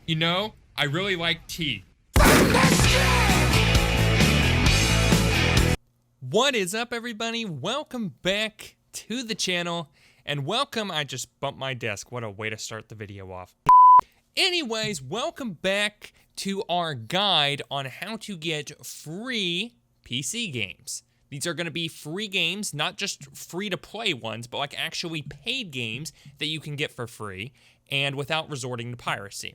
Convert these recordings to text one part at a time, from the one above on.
You know, I really like tea. What is up, everybody? Welcome back to the channel. And welcome, I just bumped my desk. What a way to start the video off. Anyways, welcome back to our guide on how to get free PC games. These are going to be free games, not just free-to-play ones, but like actually paid games that you can get for free and without resorting to piracy.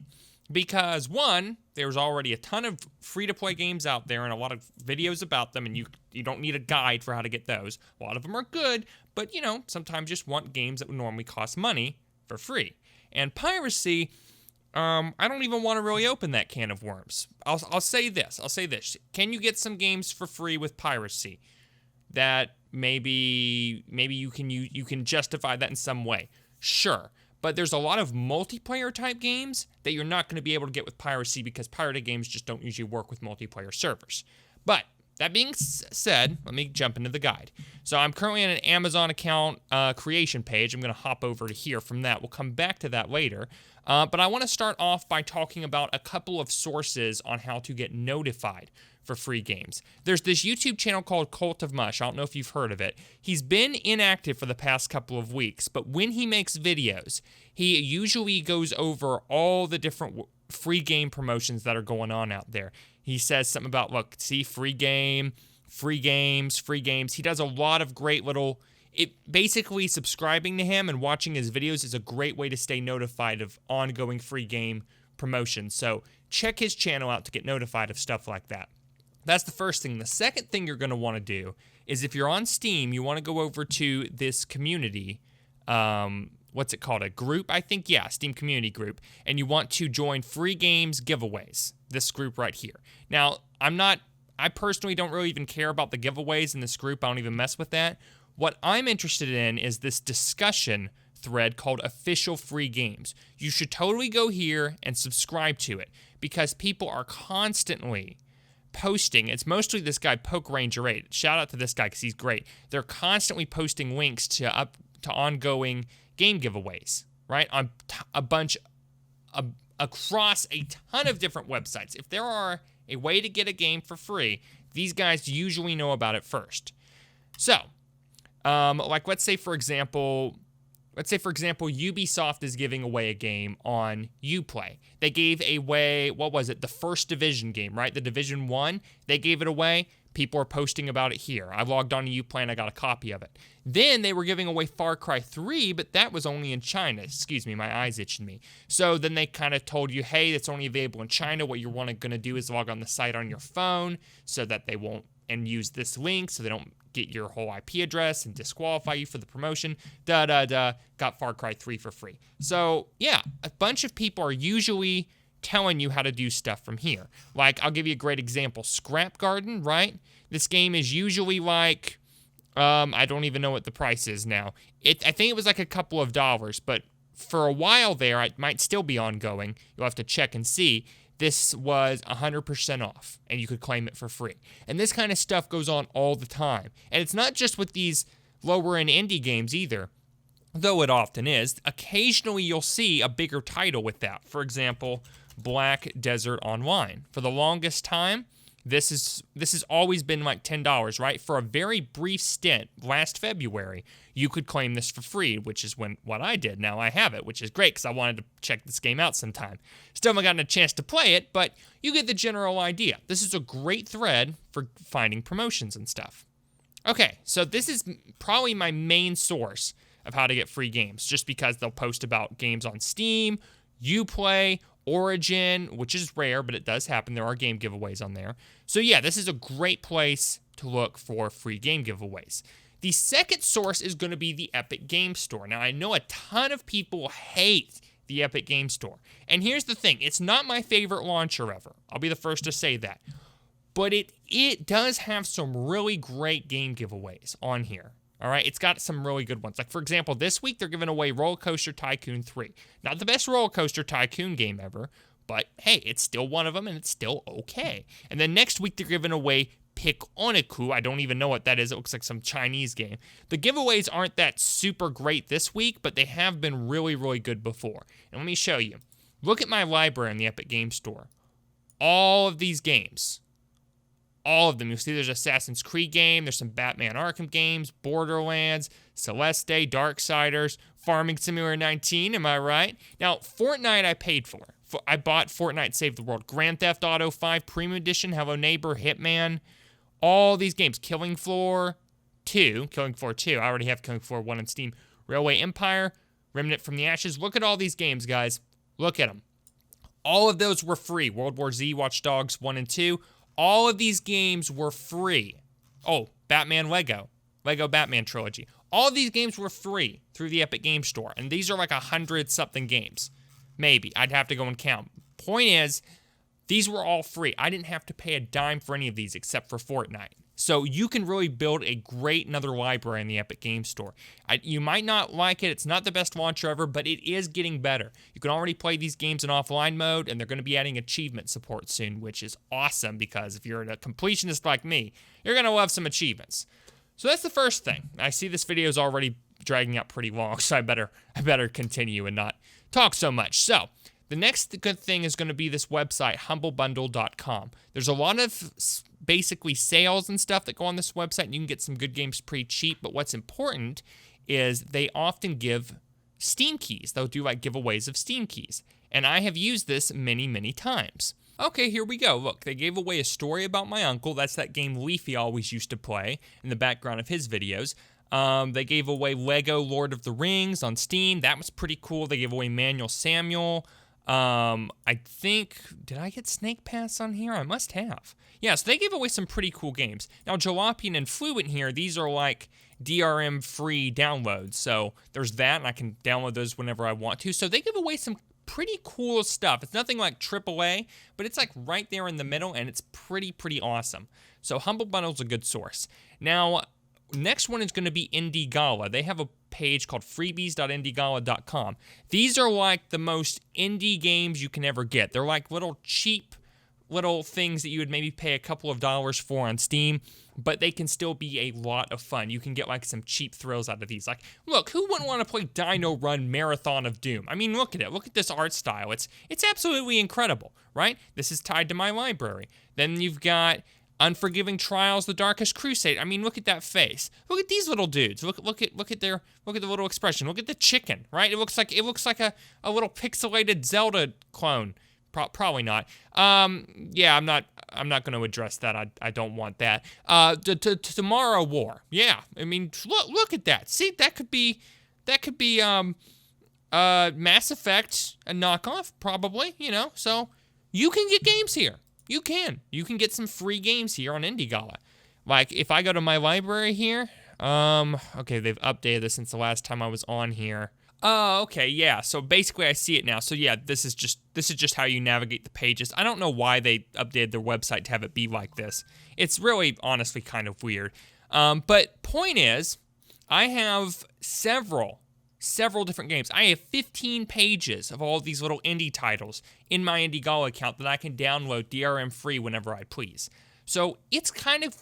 Because one, there's already a ton of free-to-play games out there and a lot of videos about them, and you don't need a guide for how to get those. A lot of them are good, but you know, sometimes you just want games that would normally cost money for free. And piracy, I don't even want to really open that can of worms. I'll say this. Can you get some games for free with piracy? That maybe you can justify that in some way. Sure. But there's a lot of multiplayer type games that you're not going to be able to get with piracy because pirated games just don't usually work with multiplayer servers. But that being said, let me jump into the guide. So I'm currently on an Amazon account creation page. I'm going to hop over to here from that. We'll come back to that later. But I want to start off by talking about a couple of sources on how to get notified for free games. There's this YouTube channel called Cult of Mush. I don't know if you've heard of it. He's been inactive for the past couple of weeks, but when he makes videos, he usually goes over all the different free game promotions that are going on out there. He says something about, look, see, free game, free games, free games. He does a lot of great little... Basically, subscribing to him and watching his videos is a great way to stay notified of ongoing free game promotions. So check his channel out to get notified of stuff like that. That's the first thing. The second thing you're going to want to do is if you're on Steam, you want to go over to this community. What's it called? A group, I think? Yeah, Steam community group. And you want to join free games giveaways. This group right here. Now, I personally don't really even care about the giveaways in this group. I don't even mess with that. What I'm interested in is this discussion thread called Official Free Games. You should totally go here and subscribe to it because people are constantly posting. It's mostly this guy, Poke Ranger 8. Shout out to this guy because he's great. They're constantly posting links to ongoing game giveaways, right? On across a ton of different websites. If there are a way to get a game for free, these guys usually know about it first. So, like let's say for example, Ubisoft is giving away a game on Uplay. They gave away, what was it? The first Division game, right? The Division 1, they gave it away. People are posting about it here. I logged on to Uplay and I got a copy of it. Then they were giving away Far Cry 3, but that was only in China. Excuse me, my eyes itching me. So then they kind of told you, hey, it's only available in China. What you're going to do is log on the site on your phone so that they won't, and use this link so they don't get your whole IP address and disqualify you for the promotion. Got Far Cry 3 for free. So yeah, a bunch of people are usually telling you how to do stuff from here. Like, I'll give you a great example. Scrap Garden, right? This game is usually like, I don't even know what the price is now. I think it was like a couple of dollars, but for a while there, it might still be ongoing. You'll have to check and see. This was 100% off, and you could claim it for free. And this kind of stuff goes on all the time. And it's not just with these lower-end indie games either, though it often is. Occasionally, you'll see a bigger title with that. For example, Black Desert Online. For the longest time, this has always been like $10, right? For a very brief stint, last February, you could claim this for free, which is what I did. Now I have it, which is great because I wanted to check this game out sometime. Still haven't gotten a chance to play it, but you get the general idea. This is a great thread for finding promotions and stuff. Okay, so this is probably my main source of how to get free games, just because they'll post about games on Steam, Uplay, Origin, which is rare, but it does happen. There are game giveaways on there. So yeah, this is a great place to look for free game giveaways. The second source is going to be the Epic Game Store. Now, I know a ton of people hate the Epic Game Store. And here's the thing. It's not my favorite launcher ever. I'll be the first to say that. But it does have some really great game giveaways on here. All right, it's got some really good ones. Like, for example, this week they're giving away Roller Coaster Tycoon 3. Not the best Roller Coaster Tycoon game ever, but hey, it's still one of them and it's still okay. And then next week they're giving away Pick Oniku. I don't even know what that is. It looks like some Chinese game. The giveaways aren't that super great this week, but they have been really, really good before. And let me show you. Look at my library in the Epic Game Store. All of these games. All of them. You'll see there's an Assassin's Creed game. There's some Batman Arkham games, Borderlands, Celeste, Darksiders, Farming Simulator 19. Am I right? Now, Fortnite I paid for. I bought Fortnite Save the World. Grand Theft Auto 5 Premium Edition, Hello Neighbor, Hitman. All these games. Killing Floor 2. Killing Floor 2. I already have Killing Floor 1 on Steam. Railway Empire. Remnant from the Ashes. Look at all these games, guys. Look at them. All of those were free. World War Z, Watch Dogs 1 and 2. All of these games were free. Oh, Batman Lego Batman Trilogy. All of these games were free through the Epic Game Store. And these are like 100-something games. Maybe. I'd have to go and count. Point is, these were all free. I didn't have to pay a dime for any of these except for Fortnite. So you can really build a great another library in the Epic Game Store. You might not like it. It's not the best launcher ever, but it is getting better. You can already play these games in offline mode, and they're going to be adding achievement support soon, which is awesome because if you're a completionist like me, you're going to love some achievements. So that's the first thing. I see this video is already dragging out pretty long, so I better continue and not talk so much. So the next good thing is going to be this website, humblebundle.com. There's a lot of basically sales and stuff that go on this website, and you can get some good games pretty cheap, but what's important is they often give Steam keys. They'll do like giveaways of Steam keys, and I have used this many, many times. Okay, here we go. Look, they gave away A Story About My Uncle. That's that game Leafy always used to play in the background of his videos. They gave away Lego Lord of the Rings on Steam. That was pretty cool. They gave away Manuel Samuel. I think, did I get Snake Pass on here? I must have. Yeah, so they gave away some pretty cool games. Now, Jalapeon and Fluent here, these are like DRM-free downloads. So there's that, and I can download those whenever I want to. So they give away some pretty cool stuff. It's nothing like AAA, but it's like right there in the middle, and it's pretty awesome. So Humble Bundle's a good source. Now, next one is going to be Indigala. They have a page called freebies.indigala.com. These are like the most indie games you can ever get. They're like little cheap little things that you would maybe pay a couple of dollars for on Steam, but they can still be a lot of fun. You can get like some cheap thrills out of these. Like, look, who wouldn't want to play Dino Run Marathon of Doom? I mean, look at it. Look at this art style. It's absolutely incredible, right? This is tied to my library. Then you've got Unforgiving Trials, The Darkest Crusade. I mean, look at that face. Look at these little dudes. Look at the little expression. Look at the chicken, right? It looks like a little pixelated Zelda clone. Probably not. Yeah, I'm not going to address that. I don't want that. Tomorrow War. Yeah, I mean, look at that. See, that could be Mass Effect, a knockoff, probably. You know, so you can get games here. You can get some free games here on Indigala. Like if I go to my library here, okay, they've updated this since the last time I was on here. Oh, okay, yeah. So basically, I see it now. So yeah, this is just how you navigate the pages. I don't know why they updated their website to have it be like this. It's really, honestly, kind of weird. But point is, I have several different games. I have 15 pages of all these little indie titles in my Indigala account that I can download DRM free whenever I please. So it's kind of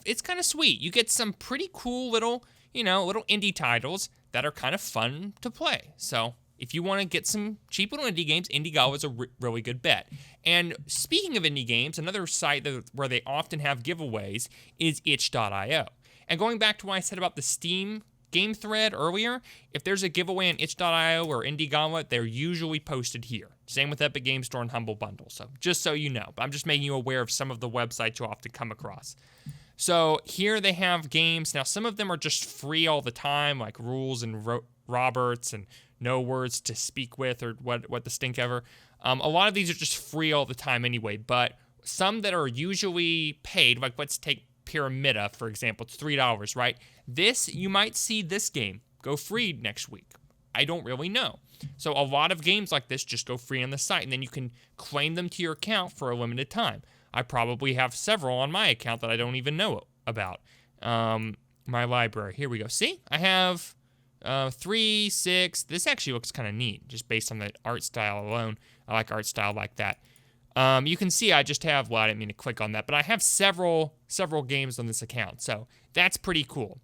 sweet. You get some pretty cool little indie titles that are kind of fun to play. So if you want to get some cheap little indie games, Indigala is a really good bet. And speaking of indie games, another site where they often have giveaways is itch.io. And going back to what I said about the Steam game thread earlier, if there's a giveaway on itch.io or Indigala, they're usually posted here. Same with Epic Game Store and Humble Bundle. So just so you know, I'm just making you aware of some of the websites you'll often come across. So here they have games. Now, some of them are just free all the time, like Rules and Roberts and No Words to Speak With or what the stink ever. A lot of these are just free all the time anyway, but some that are usually paid, like let's take Pyramida, for example. It's $3, right? You might see this game go free next week. I don't really know. So a lot of games like this just go free on the site, and then you can claim them to your account for a limited time. I probably have several on my account that I don't even know about. My library. Here we go. See? I have 3, 6. This actually looks kind of neat, just based on the art style alone. I like art style like that. You can see I just have, well, I didn't mean to click on that, but I have several games on this account. So that's pretty cool.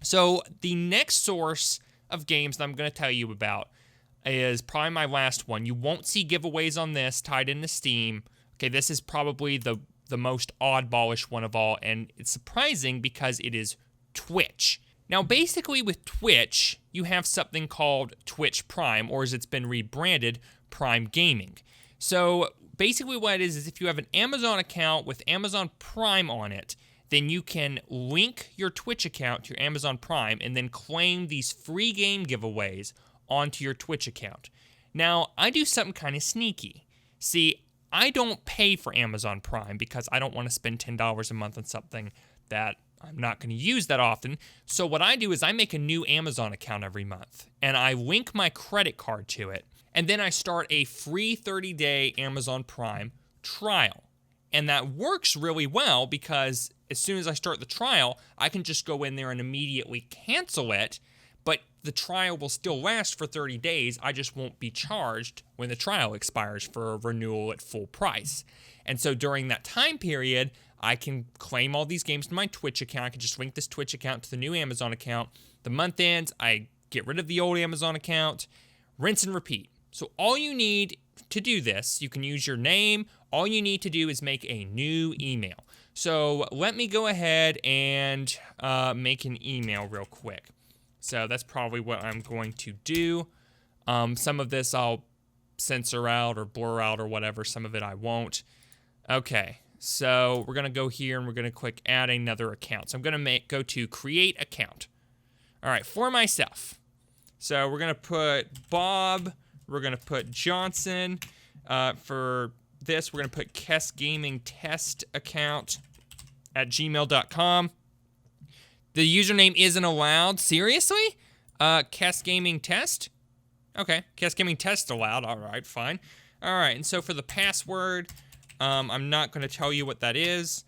So the next source of games that I'm going to tell you about is probably my last one. You won't see giveaways on this tied into Steam. Okay, this is probably the most oddballish one of all, and it's surprising because it is Twitch. Now, basically with Twitch, you have something called Twitch Prime, or as it's been rebranded, Prime Gaming. So basically what it is if you have an Amazon account with Amazon Prime on it, then you can link your Twitch account to your Amazon Prime and then claim these free game giveaways onto your Twitch account. Now, I do something kind of sneaky. See, I don't pay for Amazon Prime because I don't want to spend $10 a month on something that I'm not going to use that often. So what I do is I make a new Amazon account every month, and I link my credit card to it, and then I start a free 30-day Amazon Prime trial. And that works really well because as soon as I start the trial, I can just go in there and immediately cancel it, but the trial will still last for 30 days. I just won't be charged when the trial expires for a renewal at full price. And so during that time period, I can claim all these games to my Twitch account. I can just link this Twitch account to the new Amazon account. The month ends, I get rid of the old Amazon account, rinse and repeat. So all you need to do this, you can use your name. All you need to do is make a new email. So let me go ahead and make an email real quick. So that's probably what I'm going to do. Some of this I'll censor out or blur out or whatever. Some of it I won't. Okay, so we're going to go here and we're going to click add another account. So I'm going to go to create account. All right, for myself. So we're going to put Bob. We're going to put Johnson. For this, we're going to put Kess Gaming Test account at gmail.com. The username isn't allowed. Seriously? Kess Gaming Test? Okay, Kess Gaming Test allowed. All right, fine. All right, and so for the password, I'm not going to tell you what that is.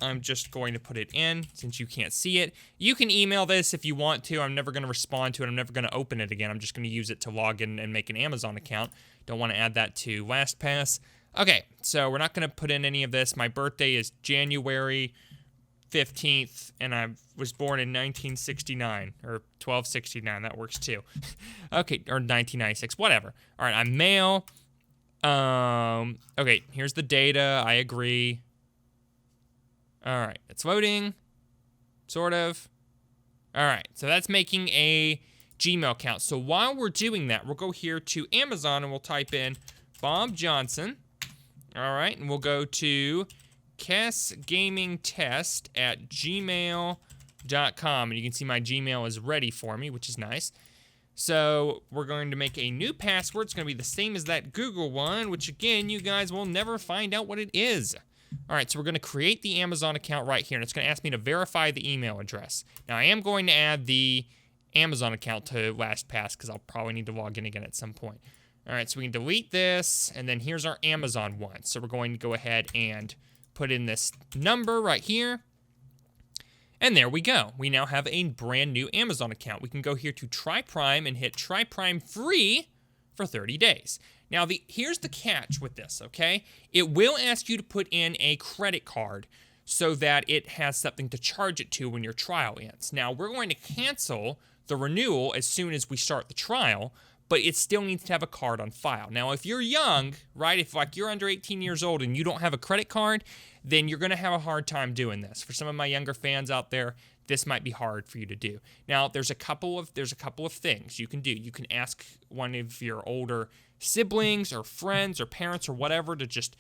I'm just going to put it in since you can't see it. You can email this if you want to. I'm never going to respond to it. I'm never going to open it again. I'm just going to use it to log in and make an Amazon account. Don't want to add that to LastPass. Okay, so we're not going to put in any of this. My birthday is January 15th, and I was born in 1969, or 1269. That works too. Okay, or 1996, whatever. All right, I'm male. Okay, here's the data. I agree. All right, it's loading, sort of. All right, so that's making a Gmail account. So while we're doing that, we'll go here to Amazon and we'll type in Bob Johnson. All right, and we'll go to Kess Gaming Test at gmail.com. And you can see my Gmail is ready for me, which is nice. So we're going to make a new password. It's going to be the same as that Google one, which again, you guys will never find out what it is. All right, so we're going to create the Amazon account right here, and it's going to ask me to verify the email address. Now, I am going to add the Amazon account to LastPass because I'll probably need to log in again at some point. All right, so we can delete this, and then here's our Amazon one. So we're going to go ahead and put in this number right here. And there we go. We now have a brand new Amazon account. We can go here to Try Prime and hit Try Prime free for 30 days. Now, here's the catch with this, okay? It will ask you to put in a credit card so that it has something to charge it to when your trial ends. Now, we're going to cancel the renewal as soon as we start the trial, but it still needs to have a card on file. Now, if you're young, right, if like you're under 18 years old and you don't have a credit card, then you're going to have a hard time doing this. For some of my younger fans out there, this might be hard for you to do. Now, there's a couple of things you can do. You can ask one of your older siblings or friends or parents or whatever to just,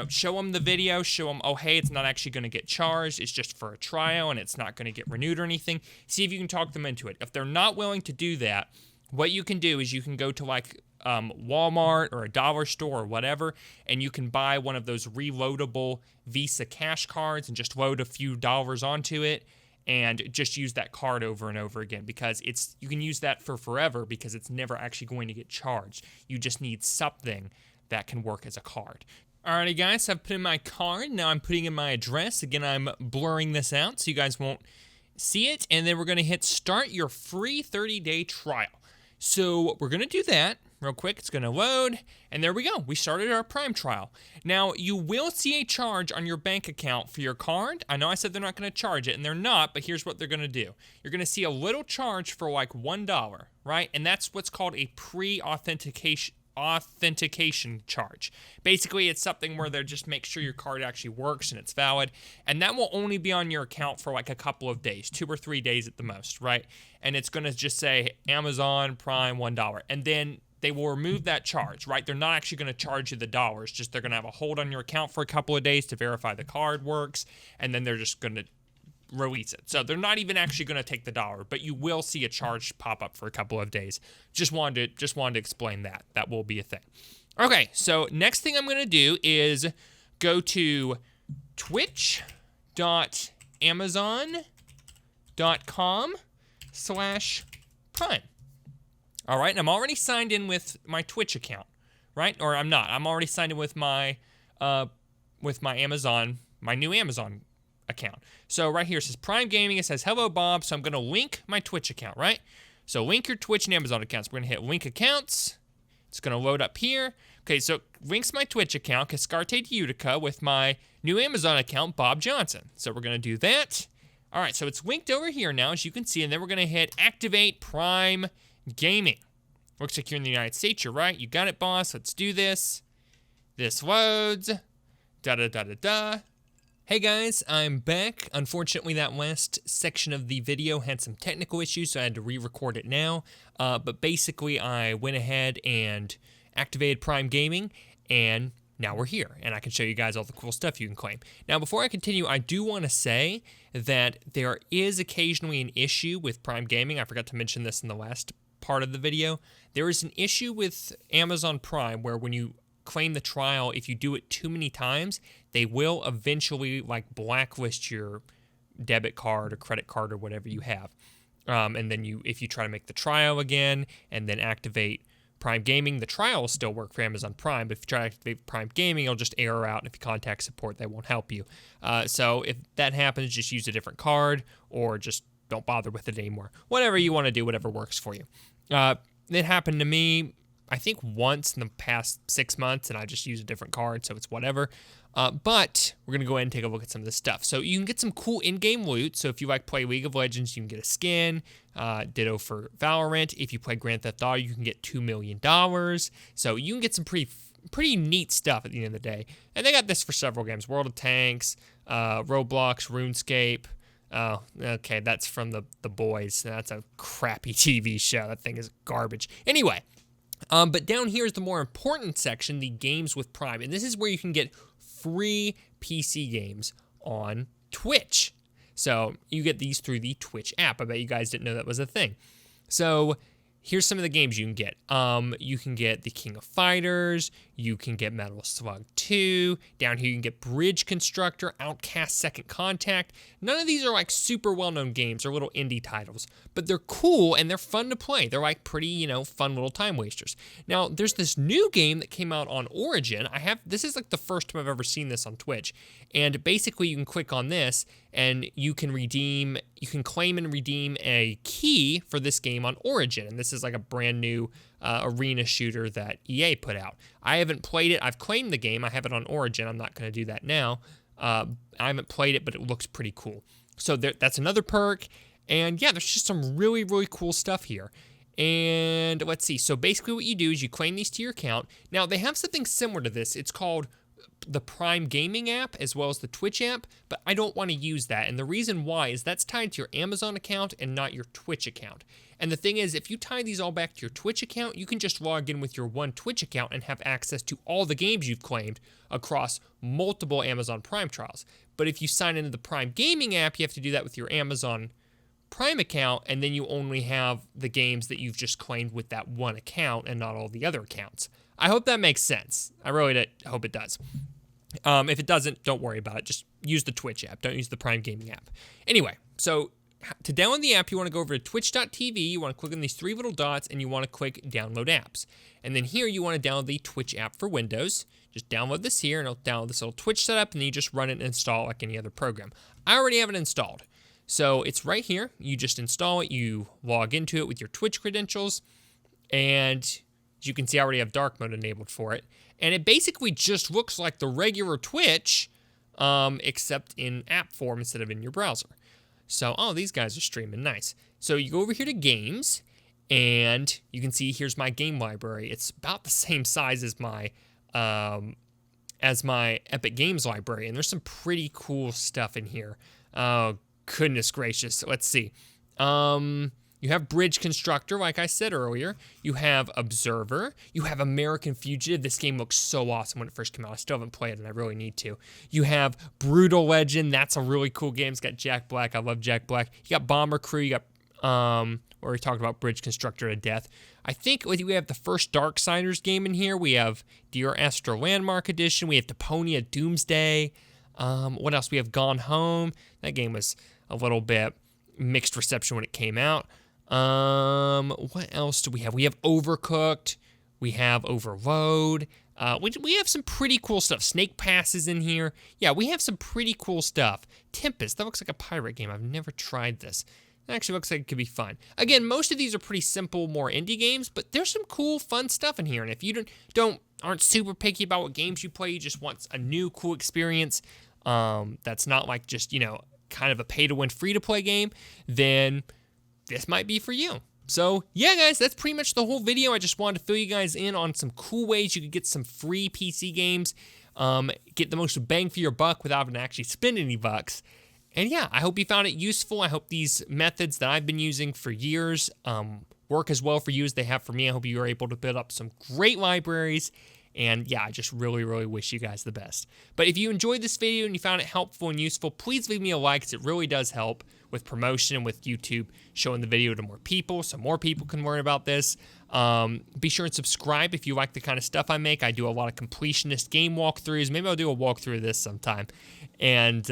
show them the video, show them, oh, hey, it's not actually going to get charged. It's just for a trial and it's not going to get renewed or anything. See if you can talk them into it. If they're not willing to do that, what you can do is you can go to like Walmart or a dollar store or whatever, and you can buy one of those reloadable Visa cash cards and just load a few dollars onto it and just use that card over and over again, because you can use that for forever because it's never actually going to get charged. You just need something that can work as a card. Alrighty guys, I've put in my card. Now I'm putting in my address. Again, I'm blurring this out so you guys won't see it. And then we're going to hit start your free 30-day trial. So we're going to do that. real quick. It's going to load, and there we go. We started our Prime trial. Now, you will see a charge on your bank account for your card. I know I said they're not going to charge it, and they're not, but here's what they're going to do. You're going to see a little charge for like $1, right? And that's what's called a pre-authentication charge. Basically, it's something where they just make sure your card actually works and it's valid, and that will only be on your account for like a couple of days, 2 or 3 days at the most, right? And it's going to just say Amazon Prime $1, and then they will remove that charge, right? They're not actually going to charge you the dollars, just they're going to have a hold on your account for a couple of days to verify the card works, and then they're just going to release it. So they're not even actually going to take the dollar, but you will see a charge pop up for a couple of days. Just wanted to explain that. That will be a thing. Okay, so next thing I'm going to do is go to twitch.amazon.com/Prime. All right, and I'm already signed in with my Twitch account, right? Or I'm not. I'm already signed in with my Amazon, my new Amazon account. So right here it says Prime Gaming. It says hello Bob. So I'm going to link my Twitch account, right? So link your Twitch and Amazon accounts. We're going to hit link accounts. It's going to load up here. Okay, so it links my Twitch account, Cascarte Utica, with my new Amazon account, Bob Johnson. So we're going to do that. All right, so it's linked over here now, as you can see, and then we're going to hit activate Prime Gaming. Looks like you're in the United States. You're right. You got it, boss. Let's do this. This loads. Da-da-da-da-da. Hey guys, I'm back. Unfortunately, that last section of the video had some technical issues, so I had to re-record it now. But basically, I went ahead and activated Prime Gaming, and now we're here. And I can show you guys all the cool stuff you can claim. Now, before I continue, I do want to say that there is occasionally an issue with Prime Gaming. I forgot to mention this in the last part of the video. There is an issue with Amazon Prime where when you claim the trial, if you do it too many times, they will eventually like blacklist your debit card or credit card or whatever you have. And then if you try to make the trial again and then activate Prime Gaming, the trial will still work for Amazon Prime, but if you try to activate Prime Gaming, it'll just error out, and if you contact support, they won't help you. So if that happens, just use a different card or just don't bother with it anymore. Whatever you want to do, whatever works for you. It happened to me, I think once in the past 6 months, and I just use a different card, so it's whatever. But we're going to go ahead and take a look at some of this stuff. So you can get some cool in-game loot. So if you like play League of Legends, you can get a skin. Ditto for Valorant. If you play Grand Theft Auto, you can get $2 million. So you can get some pretty neat stuff at the end of the day. And they got this for several games. World of Tanks, Roblox, RuneScape. Oh, okay, that's from the Boys. That's a crappy TV show. That thing is garbage. Anyway. But down here is the more important section, the games with Prime. And this is where you can get free PC games on Twitch. So you get these through the Twitch app. I bet you guys didn't know that was a thing. So here's some of the games you can get. You can get the King of Fighters. You can get Metal Slug 2. Down here you can get Bridge Constructor, Outcast Second Contact. None of these are like super well-known games. They're little indie titles. But they're cool and they're fun to play. They're like pretty, fun little time wasters. Now, there's this new game that came out on Origin. This is like the first time I've ever seen this on Twitch. And basically you can click on this and you can claim and redeem a key for this game on Origin. And this is like a brand new arena shooter that EA put out. I haven't played it. I've claimed the game. I have it on Origin. I'm not going to do that now. I haven't played it, but it looks pretty cool. So that's another perk. And yeah, there's just some really, really cool stuff here. And let's see. So basically what you do is you claim these to your account. Now, they have something similar to this. It's called the Prime Gaming app as well as the Twitch app, but I don't want to use that. And the reason why is that's tied to your Amazon account and not your Twitch account. And the thing is, if you tie these all back to your Twitch account, you can just log in with your one Twitch account and have access to all the games you've claimed across multiple Amazon Prime trials. But if you sign into the Prime Gaming app, you have to do that with your Amazon Prime account, and then you only have the games that you've just claimed with that one account and not all the other accounts. I hope that makes sense. I really hope it does. If it doesn't, don't worry about it. Just use the Twitch app. Don't use the Prime Gaming app. Anyway, so to download the app, you want to go over to twitch.tv. You want to click on these three little dots, and you want to click Download Apps. And then here, you want to download the Twitch app for Windows. Just download this here, and it'll download this little Twitch setup, and then you just run it and install it like any other program. I already have it installed. So it's right here. You just install it. You log into it with your Twitch credentials, and As you can see, I already have dark mode enabled for it. And it basically just looks like the regular Twitch, except in app form instead of in your browser. So, oh, these guys are streaming. Nice. So you go over here to games, and you can see here's my game library. It's about the same size as my Epic Games library, and there's some pretty cool stuff in here. Oh, goodness gracious. Let's see. You have Bridge Constructor, like I said earlier. You have Observer. You have American Fugitive. This game looks so awesome when it first came out. I still haven't played it, and I really need to. You have Brutal Legend. That's a really cool game. It's got Jack Black. I love Jack Black. You got Bomber Crew. You got, where we talked about Bridge Constructor to death. I think we have the first Darksiders game in here. We have Dear Esther Landmark Edition. We have Deponia Doomsday. What else? We have Gone Home. That game was a little bit mixed reception when it came out. What else do we have? We have Overcooked. We have Overload. We have some pretty cool stuff. Snake Pass is in here. Yeah, we have some pretty cool stuff. Tempest. That looks like a pirate game. I've never tried this. It actually looks like it could be fun. Again, most of these are pretty simple, more indie games, but there's some cool, fun stuff in here. And if you aren't super picky about what games you play, you just want a new, cool experience that's not like just, kind of a pay-to-win, free-to-play game, then this might be for you. So, yeah, guys, that's pretty much the whole video. I just wanted to fill you guys in on some cool ways you could get some free PC games, get the most bang for your buck without having to actually spend any bucks. And yeah, I hope you found it useful. I hope these methods that I've been using for years work as well for you as they have for me. I hope you are able to build up some great libraries. And yeah, I just really, really wish you guys the best. But if you enjoyed this video and you found it helpful and useful, please leave me a like, because it really does help with promotion and with YouTube showing the video to more people so more people can learn about this. Be sure and subscribe if you like the kind of stuff I make. I do a lot of completionist game walkthroughs. Maybe I'll do a walkthrough of this sometime. And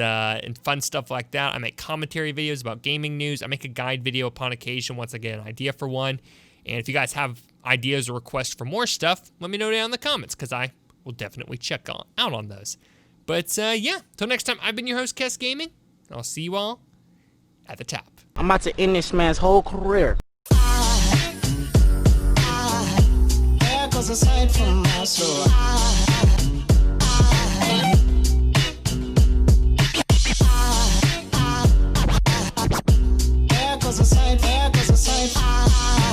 fun stuff like that. I make commentary videos about gaming news. I make a guide video upon occasion once I get an idea for one. And if you guys have ideas or requests for more stuff, let me know down in the comments, because I will definitely check out on those. But yeah, till next time, I've been your host, Kess Gaming. I'll see you all at the top. I'm about to end this man's whole career. There goes a sight from my soul. There goes a sight, there goes a sight.